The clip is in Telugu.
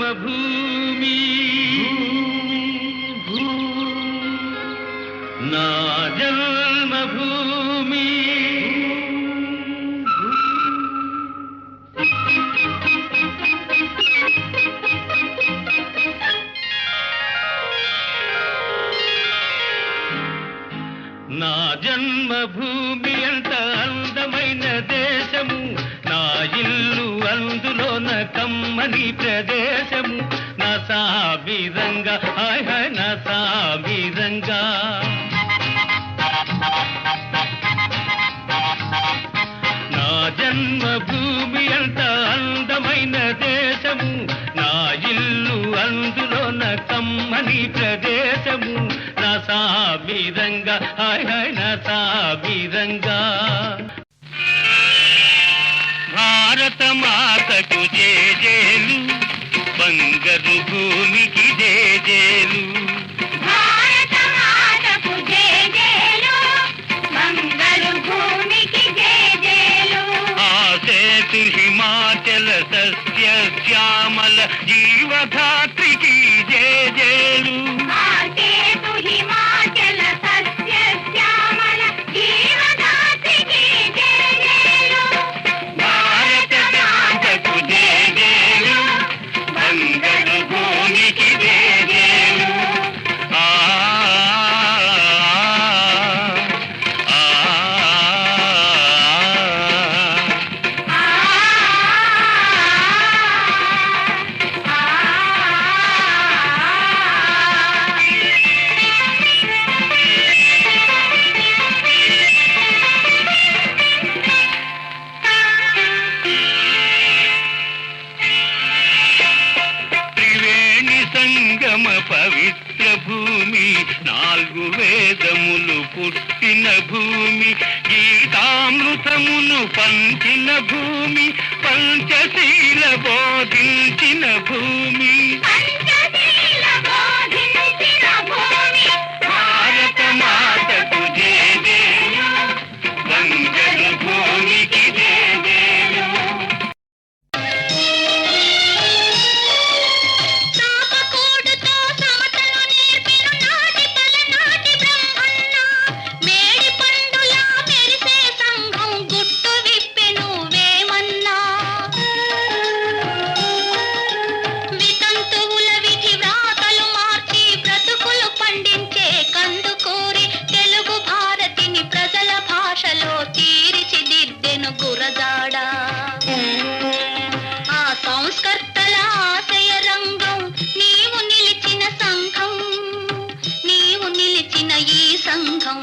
జన్మభూమి నా జన్మభూమి నా జన్మభూమి అంత అందమైన దేశము నా ఇల్లు అందులోన కమ్మని ప్రదేశము నా సామిరంగా హాయ్ హాయ్ నా సామిరంగా నా జన్మభూమి అంత అందమైన దేశము నా ఇల్లు అందులోన కమ్మని ప్రదేశము నా సామిరంగా హాయ్ హాయ్ నా సామిరంగా భారత మాతకు జేజేలు బంగారు భూమికి జేజేలు భారత మాతకు జేజేలు బంగారు భూమికి జేజేలు ఆసేతు హిమాచల సస్య శ్యామల జీవధాత్రికి జేజేలు ఆసేతు హిమాచల సస్య శ్యామల జీవధాత్రికి జేజేలు భారత మాతకు జేజేలు బంగారు భూమికి జేజేలు ఆ ఆ త్రివేణి సంగమ పవిత్ర భూమి నాలుగు వేదములు పుట్టిన భూమి గీతామృతమును పంచిన భూమి పంచశీల బోధించిన భూమి పంచశీల బోధించిన భూమి భారత మాతకు జేజేలు బంగారు భూమికి జేజేలు తాపకూడుతో సమతను నేర్పెను నాటి తలనాటి బ్రహ్మన్న మేడి పండులా మెరిసే సంఘం గుట్టు విప్పెను వేమన్నా వితంతువుల విధి వ్రాతలు మార్చి బ్రతుకులు పండించే కందుకూరి తెలుగు భారతిని ప్రజల భాషలో తీర్చిదిద్దెను గురజాడ ఆ సంస్కర్తల ఆశయ రంగం నీవు నిలిచిన సంఘం నీవు నిలిచిన ఈ సంఘం